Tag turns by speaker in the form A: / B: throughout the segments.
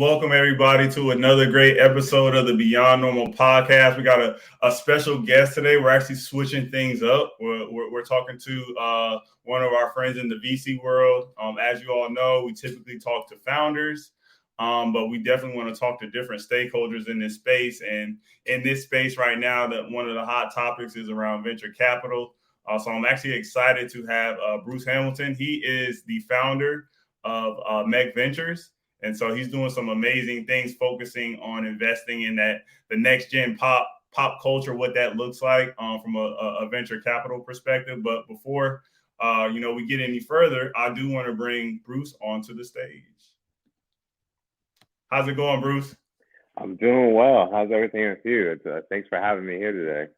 A: welcome everybody to another great episode of the Beyond Normal podcast. We got a special guest today. We're actually switching things up. We're talking to one of our friends in the VC world. As you all know, we typically talk to founders, but we definitely want to talk to different stakeholders in this space. And in this space right now, that one of the hot topics is around venture capital. So I'm actually excited to have Bruce Hamilton. He is the founder of Mech Ventures. And so he's doing some amazing things, focusing on investing in the next gen pop culture, what that looks like from a venture capital perspective. But before we get any further, I do want to bring Bruce onto the stage. How's it going, Bruce?
B: I'm doing well. How's everything with you? Thanks for having me here today.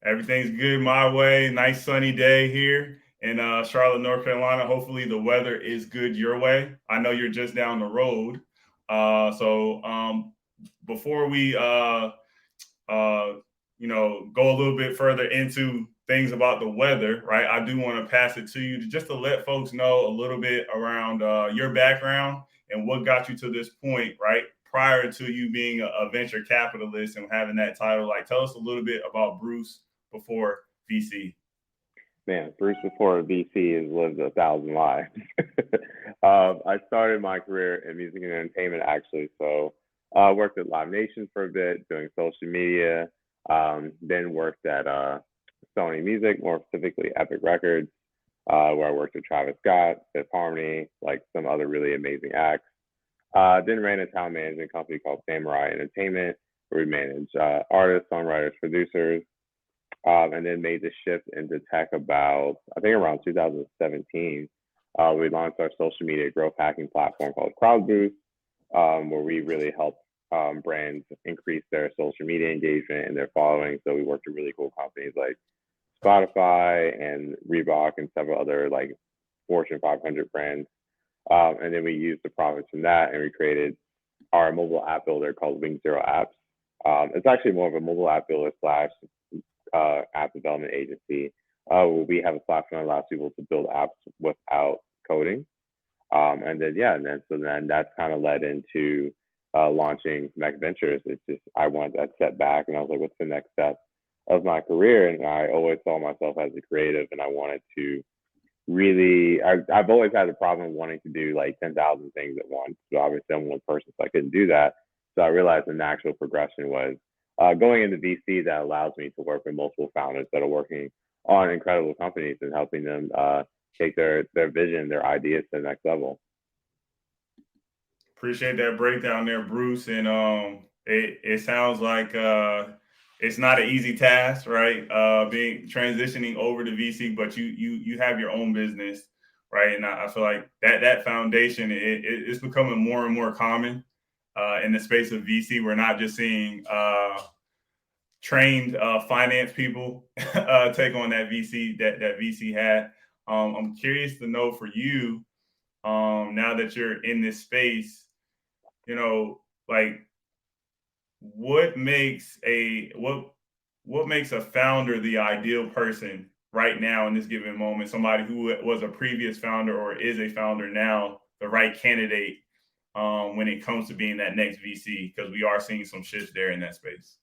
A: Everything's good my way. Nice sunny day here in Charlotte, North Carolina. Hopefully the weather is good your way. I know you're just down the road. So before we go a little bit further into things about the weather, right? I do want to pass it to you just to let folks know a little bit around your background and what got you to this point, right? Prior to you being a venture capitalist and having that title. Like, tell us a little bit about Bruce before VC.
B: Man, Bruce before VC has lived 1,000 lives. I started my career in music and entertainment, actually. So I worked at Live Nation for a bit, doing social media, then worked at Sony Music, more specifically Epic Records, where I worked with Travis Scott, Fifth Harmony, like some other really amazing acts. Then ran a talent management company called Samurai Entertainment, where we manage artists, songwriters, producers. And then made the shift into tech about, I think around 2017. We launched our social media growth hacking platform called CrowdBoost, where we really help brands increase their social media engagement and their following. So we worked with really cool companies like Spotify and Reebok and several other like Fortune 500 brands. And then we used the profits from that and we created our mobile app builder called Wing Zero Apps. It's actually more of a mobile app builder slash app development agency. We have a platform that allows people to build apps without coding. And then that's kind of led into launching Mech Ventures. It's just, I wanted that step back and I was like, what's the next step of my career? And I always saw myself as a creative and I wanted to really, I've always had a problem wanting to do like 10,000 things at once. So obviously I'm one person, so I couldn't do that. So I realized the natural progression was going into VC that allows me to work with multiple founders that are working on incredible companies and helping them take their vision, their ideas to the next level.
A: Appreciate that breakdown there, Bruce. And it sounds like it's not an easy task, right? Being transitioning over to VC, but you have your own business, right? And I feel like that foundation it's becoming more and more common in the space of VC. We're not just seeing trained finance people take on that VC hat. I'm curious to know for you, now that you're in this space, like what makes a founder the ideal person right now in this given moment? Somebody who was a previous founder or is a founder now, the right candidate when it comes to being that next VC, because we are seeing some shifts there in that space.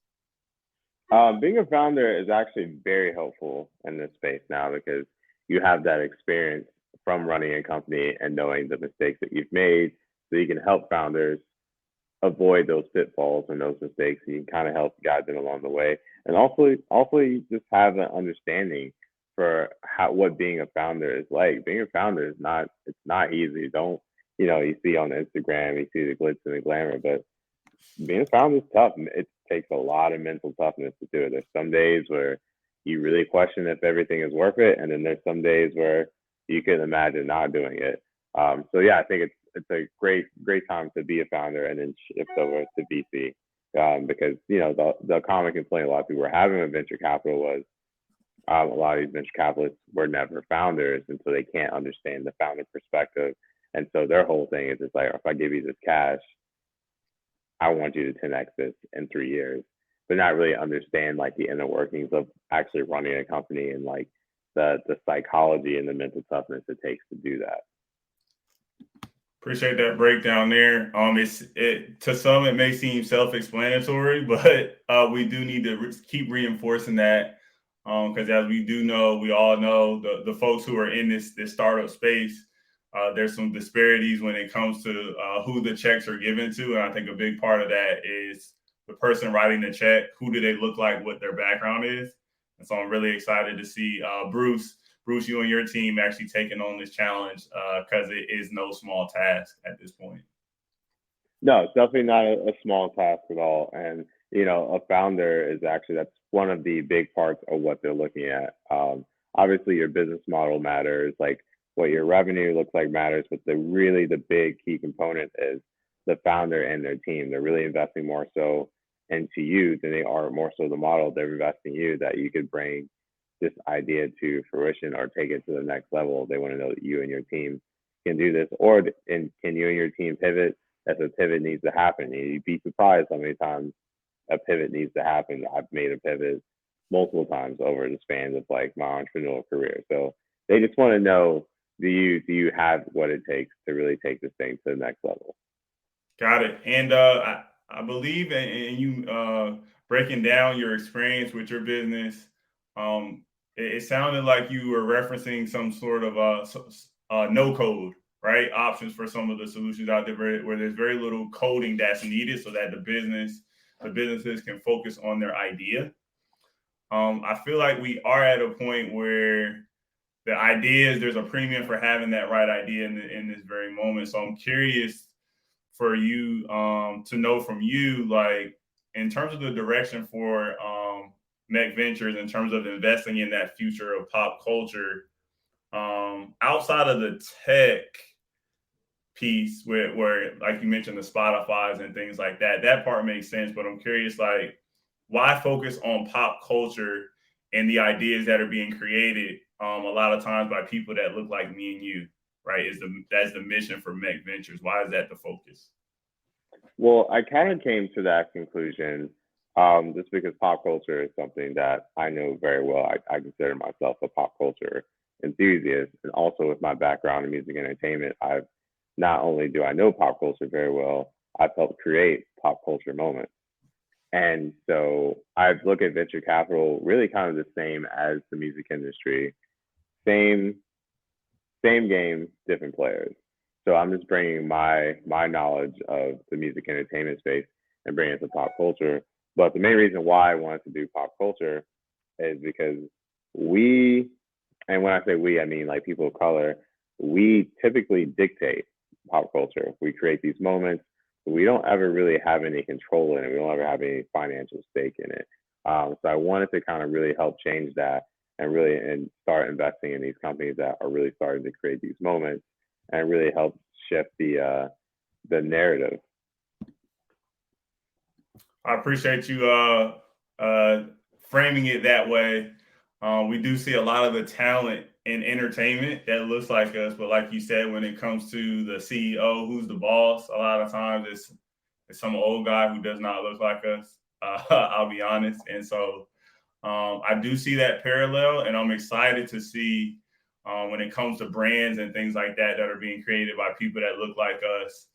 B: Being a founder is actually very helpful in this space now because you have that experience from running a company and knowing the mistakes that you've made, so you can help founders avoid those pitfalls and those mistakes. And you can kind of help guide them along the way, and also you just have an understanding for what being a founder is like. Being a founder it's not easy. You see on Instagram, you see the glitz and the glamour, but being a founder is tough. It takes a lot of mental toughness to do it. There's some days where you really question if everything is worth it, and then there's some days where you can imagine not doing it. I think it's a great time to be a founder and then shift over to VC because the common complaint a lot of people were having with venture capital was a lot of these venture capitalists were never founders, and so they can't understand the founder perspective. And so their whole thing is just like, if I give you this cash, I want you to 10x this in 3 years, but not really understand like the inner workings of actually running a company and like the psychology and the mental toughness it takes to do that.
A: Appreciate that breakdown there. To some it may seem self-explanatory, but we do need to keep reinforcing that because as we do know, we all know the folks who are in this startup space. There's some disparities when it comes to who the checks are given to, and I think a big part of that is the person writing the check. Who do they look like? What their background is, and so I'm really excited to see Bruce, you and your team actually taking on this challenge because it is no small task at this point.
B: No, it's definitely not a small task at all. And, a founder is actually, that's one of the big parts of what they're looking at. Obviously, your business model matters, like what your revenue looks like matters, but the big key component is the founder and their team. They're really investing more so into you than they are more so the model. They're investing in you that you could bring this idea to fruition or take it to the next level. They want to know that you and your team can do this, and can you and your team pivot if a pivot needs to happen. You'd be surprised how many times a pivot needs to happen. I've made a pivot multiple times over the span of like my entrepreneurial career. So they just want to know, do you have what it takes to really take this thing to the next level?
A: Got it. And I believe in you breaking down your experience with your business. It sounded like you were referencing some sort of no code, right? Options for some of the solutions out there where there's very little coding that's needed so that the businesses can focus on their idea. I feel like we are at a point where there's a premium for having that right idea in this very moment. So I'm curious for you to know from you, like in terms of the direction for Mech Ventures, in terms of investing in that future of pop culture, outside of the tech piece, where like you mentioned the Spotify's and things like that, that part makes sense. But I'm curious, like, why focus on pop culture and the ideas that are being created a lot of times by people that look like me and you, right? That's the mission for Mech Ventures. Why is that the focus?
B: Well, I kind of came to that conclusion just because pop culture is something that I know very well. I consider myself a pop culture enthusiast, and also with my background in music and entertainment, I've not only do I know pop culture very well, I've helped create pop culture moments. And so I look at venture capital really kind of the same as the music industry, same same game, different players. So I'm just bringing my knowledge of the music entertainment space and bringing it to pop culture. But the main reason why I wanted to do pop culture is because we, and when I say we, I mean like people of color, we typically dictate pop culture. We create these moments. We don't ever really have any control in it. We don't ever have any financial stake in it. So I wanted to kind of really help change that and start investing in these companies that are really starting to create these moments and really help shift the narrative.
A: I appreciate you framing it that way. We do see a lot of the talent in entertainment that looks like us, but like you said, when it comes to the CEO, who's the boss, a lot of times it's some old guy who does not look like us. I'll be honest, and so I do see that parallel, and I'm excited to see when it comes to brands and things like that that are being created by people that look like us,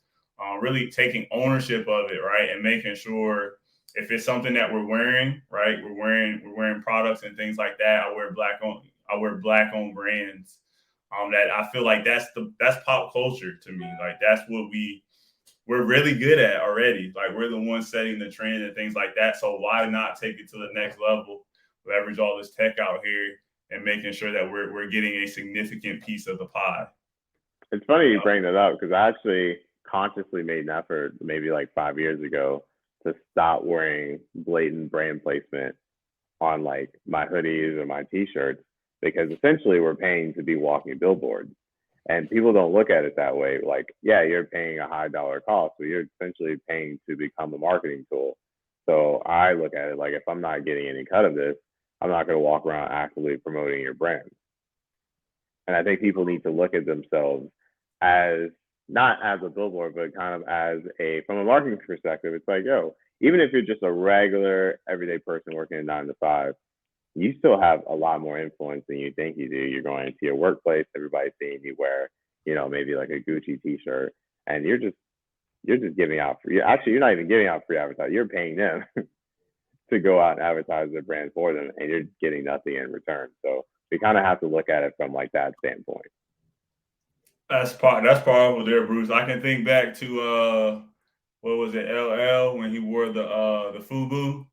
A: really taking ownership of it, right, and making sure if it's something that we're wearing, right, we're wearing products and things like that. I wear black owned brands. That I feel like that's pop culture to me. Like that's what we're really good at already. Like we're the ones setting the trend and things like that. So why not take it to the next level? Leverage all this tech out here and making sure that we're getting a significant piece of the pie.
B: It's funny you bring that up because I actually consciously made an effort maybe like 5 years ago to stop wearing blatant brand placement on like my hoodies or my t-shirts because essentially we're paying to be walking billboards. And people don't look at it that way. Like, yeah, you're paying a high dollar cost, but you're essentially paying to become a marketing tool. So I look at it like if I'm not getting any cut of this, I'm not going to walk around actively promoting your brand. And I think people need to look at themselves as not as a billboard, but kind of as from a marketing perspective, it's like, yo, even if you're just a regular everyday person working a 9 to 5, you still have a lot more influence than you think you do. You're going into your workplace, everybody's seeing you wear, maybe like a Gucci t-shirt. and you're just giving out free. Actually, you're not even giving out free advertising. You're paying them to go out and advertise their brand for them, and you're getting nothing in return. So we kind of have to look at it from like that standpoint.
A: That's powerful there, Bruce. I can think back to what was it, LL, when he wore the FUBU,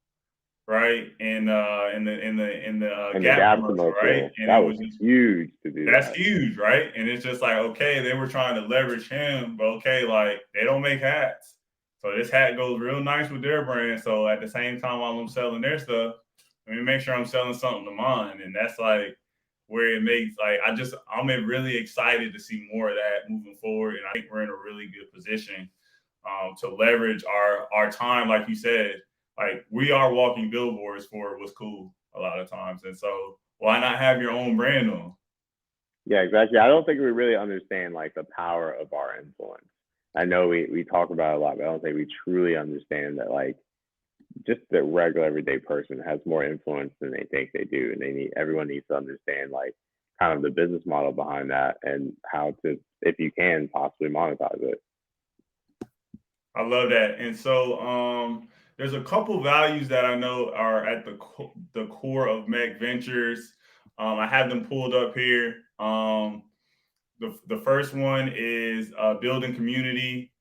A: right? And in the Gap
B: Gap
A: commercial, right?
B: commercial,
A: And
B: that
A: it
B: was
A: was just
B: huge to do
A: that's
B: that.
A: huge, right? And it's just like, okay, they were trying to leverage him, but okay, like they don't make hats. So this hat goes real nice with their brand. So at the same time while I'm selling their stuff, let me make sure I'm selling something to mine. And that's like where it makes like I'm really excited to see more of that moving forward. And I think we're in a really good position to leverage our time, like you said. Like we are walking billboards for what's cool a lot of times. And so why not have your own brand on?
B: Yeah, exactly. I don't think we really understand like the power of our influence. I know we talk about it a lot, but I don't think we truly understand that like just the regular everyday person has more influence than they think they do, and everyone needs to understand like kind of the business model behind that and how to, if you can, possibly monetize it.
A: I love that. And so there's a couple values that I know are at the core of Mech Ventures. I have them pulled up here. The first one is building community,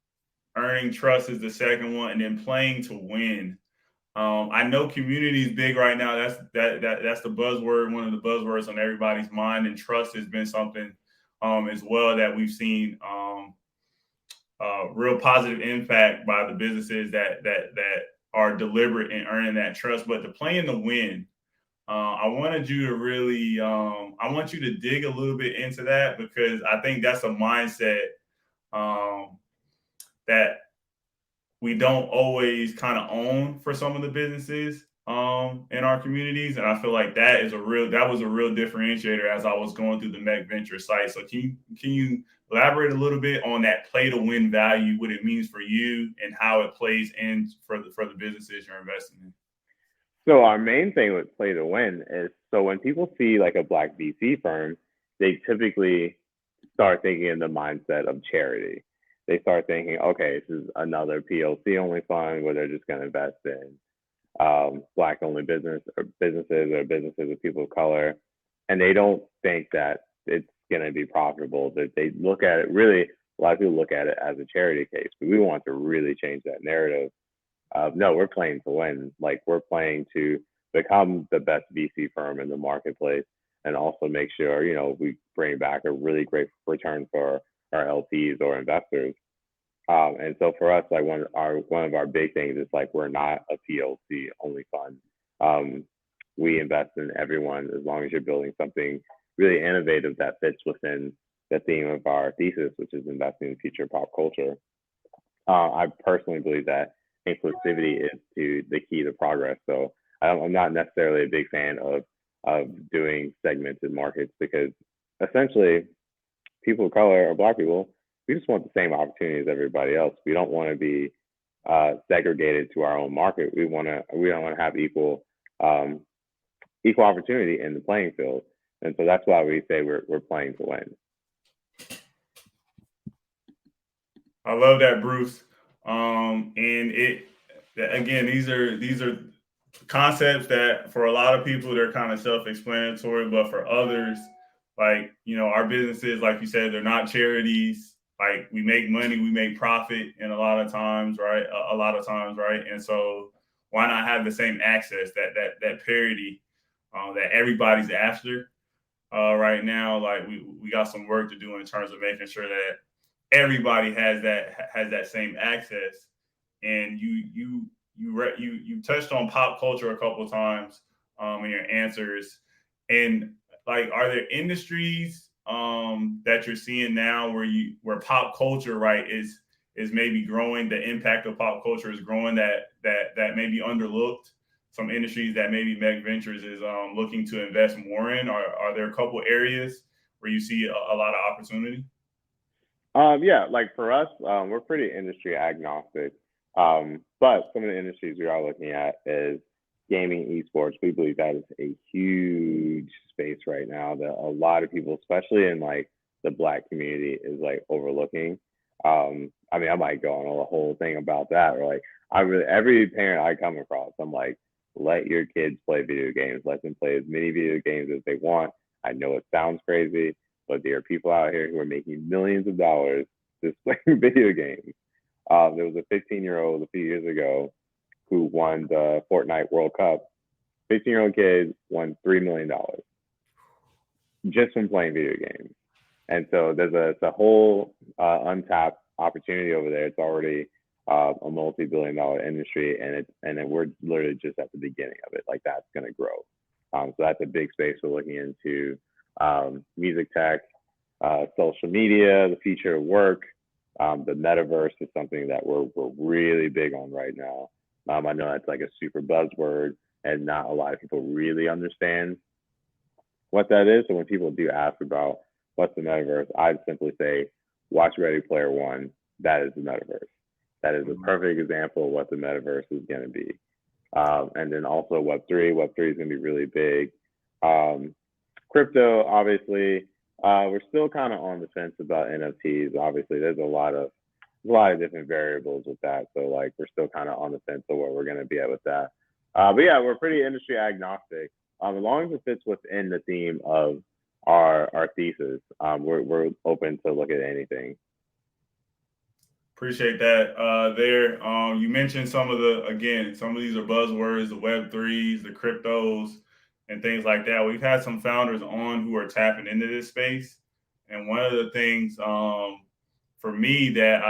A: earning trust is the second one, and then playing to win. I know community is big right now. That's the buzzword, one of the buzzwords on everybody's mind, and trust has been something as well that we've seen real positive impact by the businesses that are deliberate in earning that trust. But to play in the win, I wanted you to really, I want you to dig a little bit into that because I think that's a mindset that we don't always kind of own for some of the businesses in our communities, and I feel like that was a real differentiator as I was going through the Mech Venture site. So can you elaborate a little bit on that play to win value, what it means for you, and how it plays in for the businesses you're investing in?
B: So our main thing with play to win is, so when people see like a Black VC firm, they typically start thinking in the mindset of charity. They start thinking, okay, this is another PLC only fund where they're just going to invest in Black only businesses or businesses with people of color, and they don't think that it's going to be profitable. That they look at it really, a lot of people look at it as a charity case, but we want to really change that narrative. No, we're playing to win. Like we're playing to become the best VC firm in the marketplace, and also make sure we bring back a really great return for our LPs or investors. And so for us, like one of our big things is like we're not a PLC only fund. We invest in everyone as long as you're building something really innovative that fits within the theme of our thesis, which is investing in future pop culture. I personally believe that inclusivity is the key to progress. So I'm not necessarily a big fan of doing segmented markets because essentially people of color or Black people, we just want the same opportunity as everybody else. We don't want to be segregated to our own market. We don't want to have equal opportunity in the playing field, and so that's why we say we're playing to win.
A: I love that, Bruce. And these are concepts that for a lot of people they're kind of self-explanatory, but for others, like our businesses, like you said, they're not charities. Like we make money, we make profit, and a lot of times, right? And so why not have the same access, that parity that everybody's after right now? Like we got some work to do in terms of making sure that everybody has that same access. And you touched on pop culture a couple of times in your answers. And like, are there industries that you're seeing now where pop culture, right, is maybe growing, the impact of pop culture is growing, that may be underlooked? Some industries that maybe Mech Ventures is looking to invest more in. Are there a couple areas where you see a lot of opportunity?
B: Yeah, like for us, we're pretty industry agnostic. But some of the industries we are looking at is gaming, esports. We believe that is a huge space right now that a lot of people, especially in like the Black community, is like overlooking. I mean, I might go on a whole thing about that. Or like, every parent I come across, I'm like, let your kids play video games. Let them play as many video games as they want. I know it sounds crazy, but there are people out here who are making millions of dollars just playing video games. There was a 15-year-old a few years ago who won the Fortnite World Cup. 15-year-old kid won $3 million just from playing video games. And so there's a whole untapped opportunity over there. It's already a multi-billion-dollar industry, and then we're literally just at the beginning of it. Like, that's going to grow. So that's a big space we're looking into. Music tech, social media, the future of work, the metaverse is something that we're really big on right now. I know that's like a super buzzword, and not a lot of people really understand what that is. So when people do ask about what's the metaverse, I'd simply say, watch Ready Player One. That is the metaverse. That is a perfect example of what the metaverse is going to be. And then also Web3. Web3 is going to be really big. Crypto, obviously, we're still kind of on the fence about NFTs. Obviously, there's a lot of different variables with that. So like, we're still kind of on the fence of where we're going to be at with that. But yeah, we're pretty industry agnostic. As long as it fits within the theme of our thesis, we're open to look at anything.
A: Appreciate that there. You mentioned some of these are buzzwords, the Web3s, the cryptos, and things like that. We've had some founders on who are tapping into this space. And one of the things for me that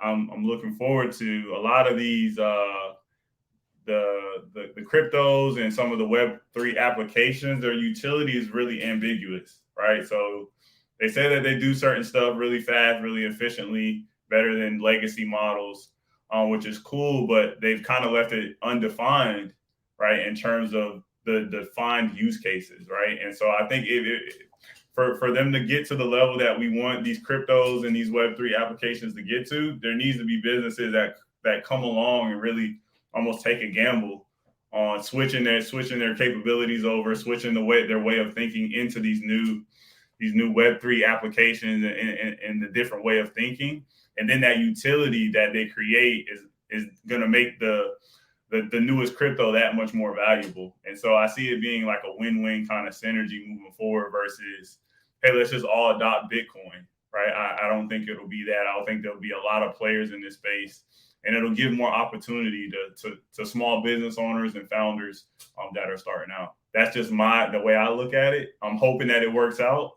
A: I'm looking forward to, a lot of these the cryptos and some of the Web3 applications, their utility is really ambiguous, right? So they say that they do certain stuff really fast, really efficiently, better than legacy models, which is cool, but they've kind of left it undefined, right, in terms of the defined use cases, right? And so I think for them to get to the level that we want these cryptos and these Web3 applications to get to, there needs to be businesses that come along and really almost take a gamble on switching their capabilities over, switching their way of thinking into these new Web3 applications and the different way of thinking. And then that utility that they create is going to make the newest crypto that much more valuable. And so I see it being like a win-win kind of synergy moving forward versus, hey, let's just all adopt Bitcoin, right? I don't think it'll be that. I don't think there'll be a lot of players in this space, and it'll give more opportunity to small business owners and founders that are starting out. That's just the way I look at it. I'm hoping that it works out,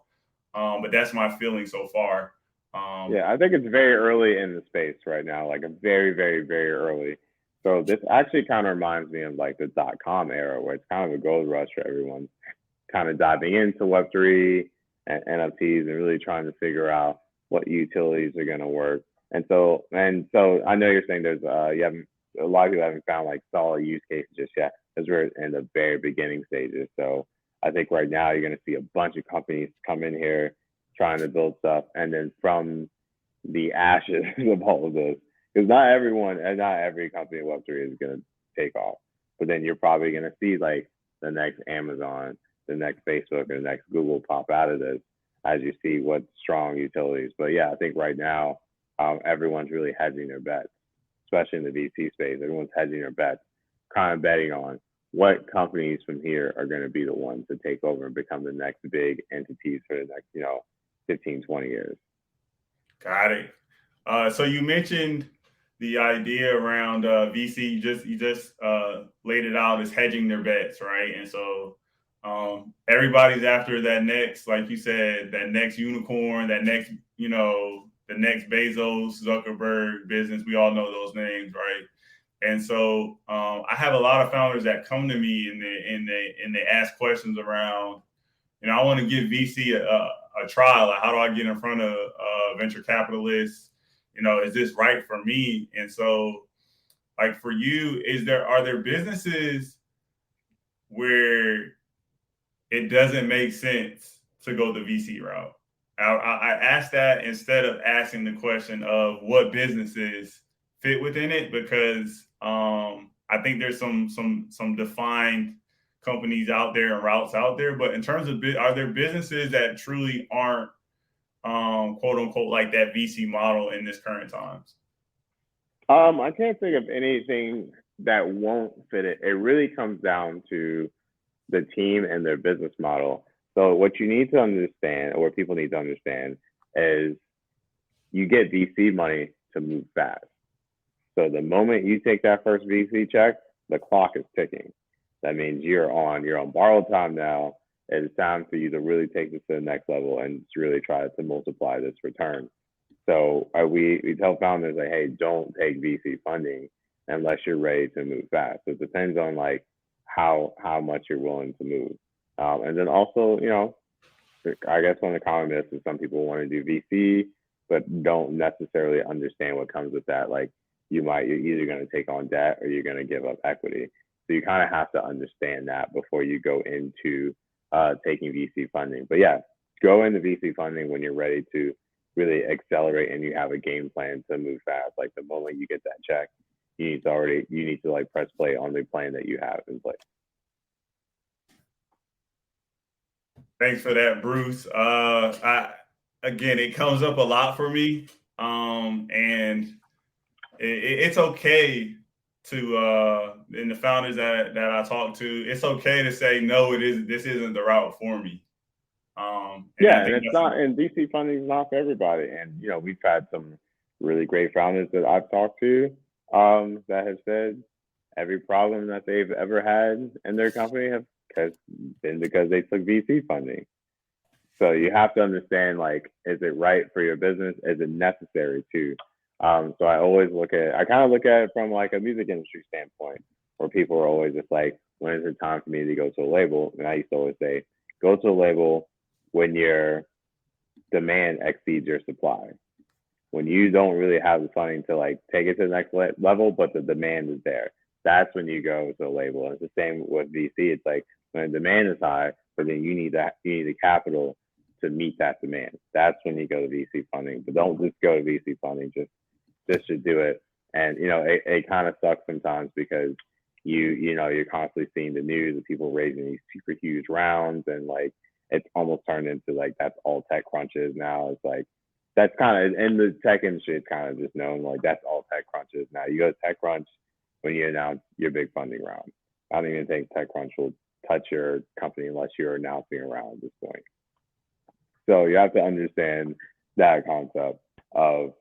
A: but that's my feeling so far.
B: Yeah, I think it's very early in the space right now, like a very, very, very early. So this actually kind of reminds me of like the .com era, where it's kind of a gold rush for everyone kind of diving into Web3 and NFTs and really trying to figure out what utilities are going to work. And so I know you're saying there's a lot of people haven't found like solid use cases just yet, because we're in the very beginning stages. So I think right now you're going to see a bunch of companies come in here trying to build stuff, and then from the ashes of all of this, because not everyone and not every company in Web3 is going to take off, but then you're probably going to see like the next Amazon, the next Facebook, or the next Google pop out of this as you see what strong utilities. But yeah, I think right now everyone's really hedging their bets, especially in the VC space. Everyone's hedging their bets, kind of betting on what companies from here are going to be the ones to take over and become the next big entities for the next 15, 20 years.
A: Got it. So you mentioned the idea around VC. You just laid it out as hedging their bets, right? And so everybody's after that next, like you said, that next unicorn, that next, the next Bezos, Zuckerberg business. We all know those names, right? And so I have a lot of founders that come to me and they ask questions around, I want to give VC a try. Like, how do I get in front of venture capitalists? Is this right for me? And so, like, for you, are there businesses where it doesn't make sense to go the VC route? I asked that instead of asking the question of what businesses fit within it, because I think there's some defined companies out there and routes out there. But in terms of, are there businesses that truly aren't quote unquote, like that VC model in this current times?
B: I can't think of anything that won't fit it. It really comes down to the team and their business model. So what you need to understand, or what people need to understand, is you get VC money to move fast. So the moment you take that first VC check, the clock is ticking. That means you're on borrowed time now. It's time for you to really take this to the next level and to really try to multiply this return. So we tell founders like, hey, don't take VC funding unless you're ready to move fast. So it depends on like how much you're willing to move. And then also, I guess one of the common myths is some people want to do VC, but don't necessarily understand what comes with that. Like you're either going to take on debt or you're going to give up equity. So you kind of have to understand that before you go into taking VC funding. But yeah, go into VC funding when you're ready to really accelerate and you have a game plan to move fast. Like the moment you get that check, you need to like press play on the plan that you have in place.
A: Thanks for that, Bruce. Again, it comes up a lot for me, and it's okay to and the founders that I talk to, it's okay to say no. This isn't the route for me. And
B: it's not, and VC funding is not for everybody. And we've had some really great founders that I've talked to that have said every problem that they've ever had in their company has been because they took VC funding. So you have to understand, like, is it right for your business? Is it necessary too? So I kind of look at it from like a music industry standpoint, where people are always just like, when is it time for me to go to a label? And I used to always say, go to a label when your demand exceeds your supply. When you don't really have the funding to like take it to the next level, but the demand is there, that's when you go to a label. And it's the same with VC. It's like when the demand is high, but then you need the capital to meet that demand. That's when you go to VC funding. But don't just go to VC funding. Just should do it. And it kind of sucks sometimes because you're constantly seeing the news of people raising these super huge rounds, and like it's almost turned into like that's all tech crunches now. It's like that's kind of in the tech industry. It's kind of just known like that's all tech crunches now. You go to TechCrunch when you announce your big funding round. I don't even think TechCrunch will touch your company unless you're announcing a round at this point. So you have to understand that concept of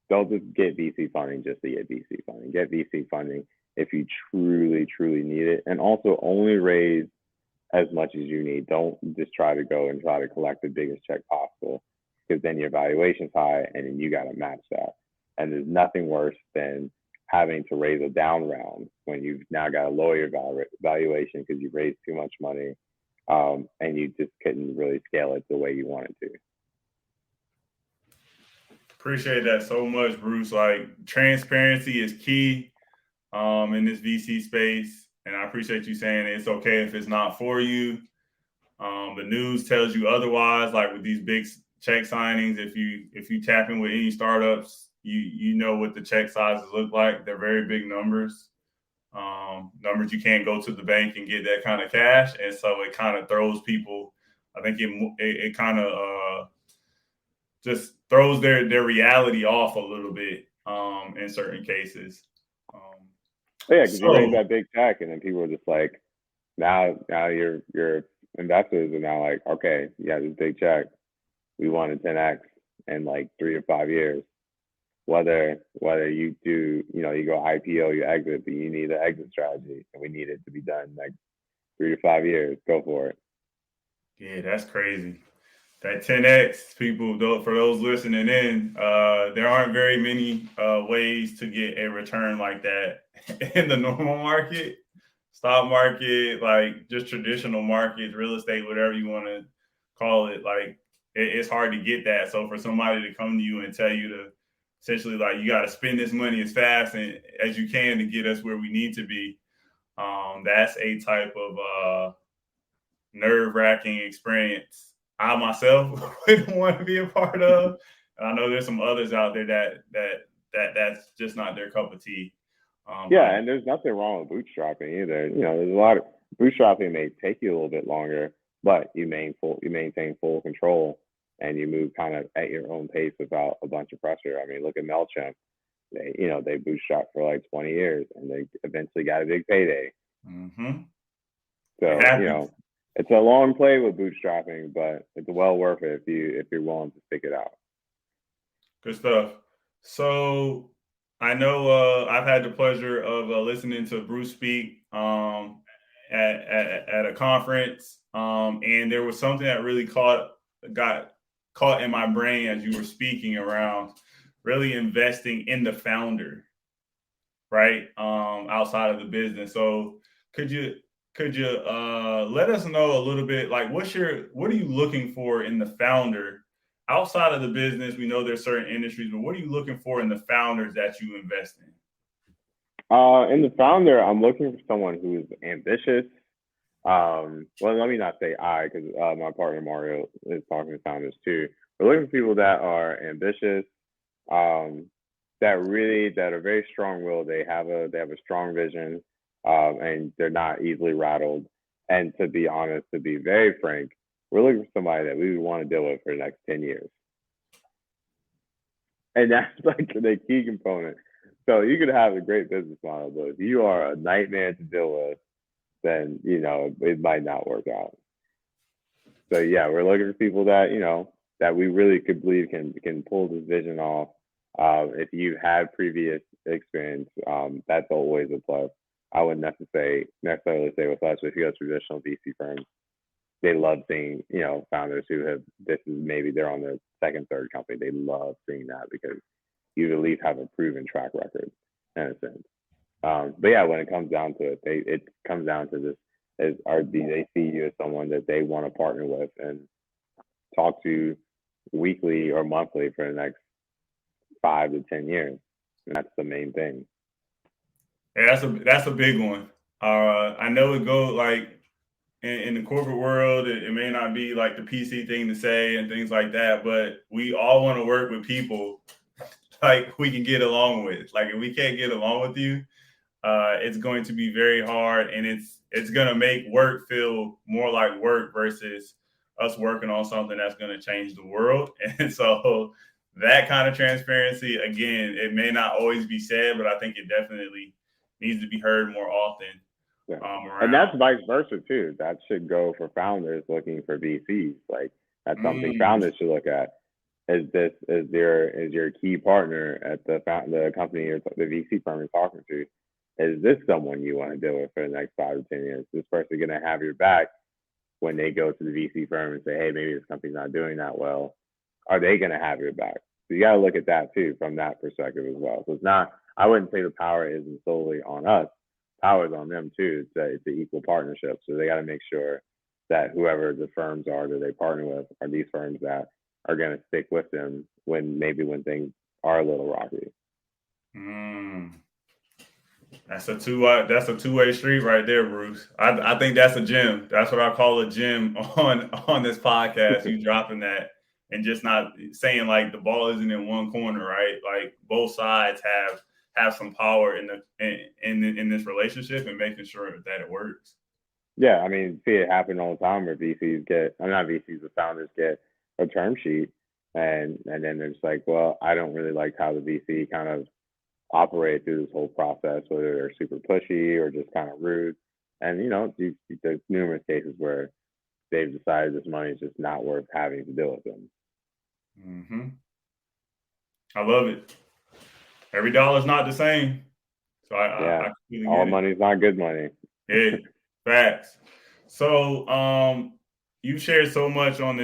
B: don't just get VC funding just to get VC funding. Get VC funding if you truly, truly need it. And also only raise as much as you need. Don't just try to go and try to collect the biggest check possible, because then your valuation's high and then you got to match that. And there's nothing worse than having to raise a down round when you've now got to lower your valuation because you raised too much money and you just couldn't really scale it the way you wanted to.
A: Appreciate that so much, Bruce. Like transparency is key in this VC space. And I appreciate you saying it's okay if it's not for you. The news tells you otherwise, like with these big check signings, if you tap in with any startups, you know what the check sizes look like. They're very big numbers. Numbers you can't go to the bank and get that kind of cash. And so it kind of throws people, I think it kind of just throws their reality off a little bit in certain cases.
B: Because you raise that big check, and then people are just like, now your investors are now like, okay, you got this big check, we want a 10x in like 3 to 5 years. Whether you do, you go IPO, you exit, but you need an exit strategy, and we need it to be done next 3 to 5 years. Go for it.
A: Yeah, that's crazy. That 10x, people, for those listening in, there aren't very many ways to get a return like that in the normal market, stock market, like just traditional markets, real estate, whatever you want to call it. Like it's hard to get that. So for somebody to come to you and tell you to essentially like you got to spend this money as fast as you can to get us where we need to be, that's a type of nerve-wracking experience I myself wouldn't want to be a part of. And I know there's some others out there that's just not their cup of tea.
B: And there's nothing wrong with bootstrapping either. There's a lot of bootstrapping may take you a little bit longer, but you maintain full control and you move kind of at your own pace without a bunch of pressure. I mean, look at MailChimp. They bootstrapped for like 20 years and they eventually got a big payday.
A: Mm-hmm.
B: So, it's a long play with bootstrapping, but it's well worth it if you're willing to stick it out.
A: Good stuff. So I know I've had the pleasure of listening to Bruce speak at a conference, and there was something that really got caught in my brain as you were speaking around really investing in the founder, right? Outside of the business. So could you let us know a little bit, like what are you looking for in the founder outside of the business? We know there's certain industries, but what are you looking for in the founders that you invest in?
B: In the founder, I'm looking for someone who is ambitious. Well, let me not say because my partner Mario is talking to founders too. We're looking for people that are ambitious, that are very strong-willed. They have a strong vision, and they're not easily rattled. And to be honest, to be very frank, we're looking for somebody that we would want to deal with for the next 10 years. And that's like the key component. So you could have a great business model, but if you are a nightmare to deal with, then, it might not work out. So yeah, we're looking for people that, that we really could believe can pull this vision off. If you had previous experience, that's always a plus. I wouldn't necessarily say with us, but if you go to traditional VC firms, they love seeing, founders who maybe they're on their second, third company. They love seeing that because you at least have a proven track record in a sense. But yeah, when it comes down to it, it comes down to this: do they see you as someone that they want to partner with and talk to weekly or monthly for the next 5 to 10 years? And that's the main thing.
A: Yeah, that's a big one. I know it goes like in the corporate world, it may not be like the PC thing to say and things like that, but we all want to work with people like we can get along with. Like if we can't get along with you, it's going to be very hard, and it's going to make work feel more like work versus us working on something that's going to change the world. And so that kind of transparency, again, it may not always be said, but I think it definitely needs to be heard more often.
B: Yeah. And that's vice versa too. That should go for founders looking for VCs. Like that's something founders should look at. Is your key partner at the company or the VC firm you're talking to? Is this someone you want to deal with for the next 5 to 10 years? Is this person going to have your back when they go to the VC firm and say, hey, maybe this company's not doing that well? Are they going to have your back? So you got to look at that too from that perspective as well. So it's not, I wouldn't say the power isn't solely on us. Power is on them too. It's an equal partnership. So they got to make sure that whoever the firms are that they partner with are these firms that are going to stick with them when things are a little rocky.
A: That's a two-way street right there, Bruce. I think that's a gem. That's what I call a gem on this podcast. You dropping that and just not saying like the ball isn't in one corner, right? Like both sides have some power in this relationship and making sure that it works.
B: Yeah, I mean, see it happen all the time where the founders get a term sheet and then it's like, well, I don't really like how the VC kind of operate through this whole process, whether they're super pushy or just kind of rude. And there's numerous cases where they've decided this money is just not worth having to deal with them.
A: Mm-hmm. I love it. Every dollar's not the same. So I
B: all money's not good money.
A: Yeah, facts. So you shared so much on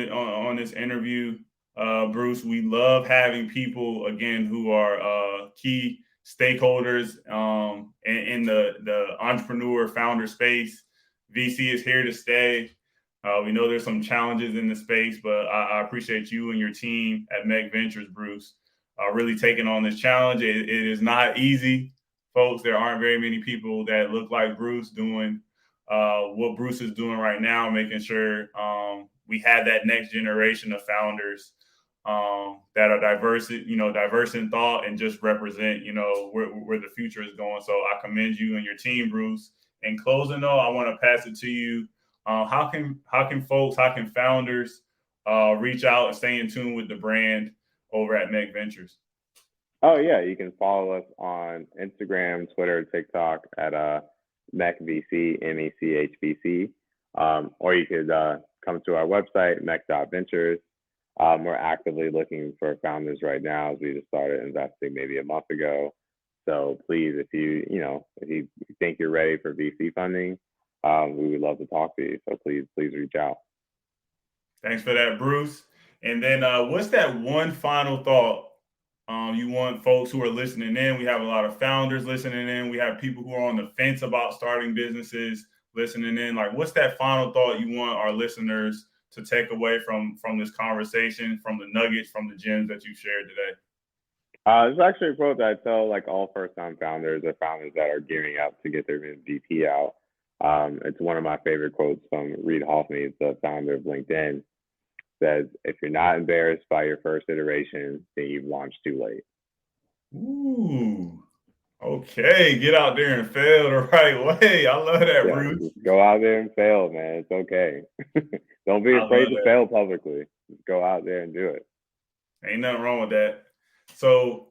A: this interview, Bruce. We love having people again who are key stakeholders in the entrepreneur founder space. VC is here to stay. We know there's some challenges in the space, but I appreciate you and your team at Mech Ventures, Bruce, really taking on this challenge. It is not easy, folks. There aren't very many people that look like Bruce doing what Bruce is doing right now, making sure we have that next generation of founders that are diverse in thought and just represent, where the future is going. So I commend you and your team, Bruce. In closing, though, I want to pass it to you. How can founders reach out and stay in tune with the brand over at Mech Ventures?
B: Oh yeah, you can follow us on Instagram, Twitter, TikTok at MECVC, MECHVC, or you could come to our website, mech.ventures. We're actively looking for founders right now as we just started investing maybe a month ago. So please, if you think you're ready for VC funding, we would love to talk to you. So please reach out.
A: Thanks for that, Bruce. And then what's that one final thought you want folks who are listening in? We have a lot of founders listening in. We have people who are on the fence about starting businesses listening in. Like, what's that final thought you want our listeners to take away from this conversation, from the nuggets, from the gems that you shared today?
B: It's actually a quote that I tell like all first-time founders or founders that are gearing up to get their MVP out. It's one of my favorite quotes from Reid Hoffman, the founder of LinkedIn. Says, if you're not embarrassed by your first iteration, then you've launched too late.
A: Ooh, okay. Get out there and fail the right way. I love that,
B: Yeah,
A: Bruce.
B: just go out there and fail, man. It's okay. Don't be afraid to fail publicly. Just go out there and do it.
A: Ain't nothing wrong with that. So,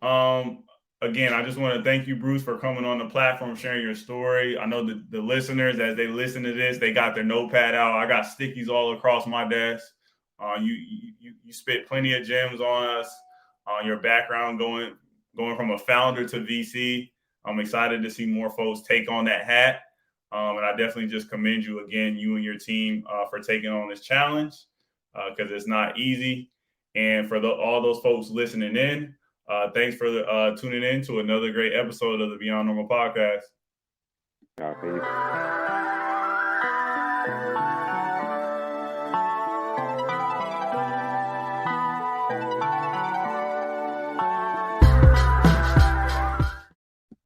A: again, I just want to thank you, Bruce, for coming on the platform, sharing your story. I know the listeners, as they listen to this, they got their notepad out. I got stickies all across my desk. You spit plenty of gems on us, on your background going from a founder to VC. I'm excited to see more folks take on that hat. And I definitely just commend you again, you and your team, for taking on this challenge, because it's not easy. And for all those folks listening in, thanks for tuning in to another great episode of the Beyond Normal podcast.
B: Peace.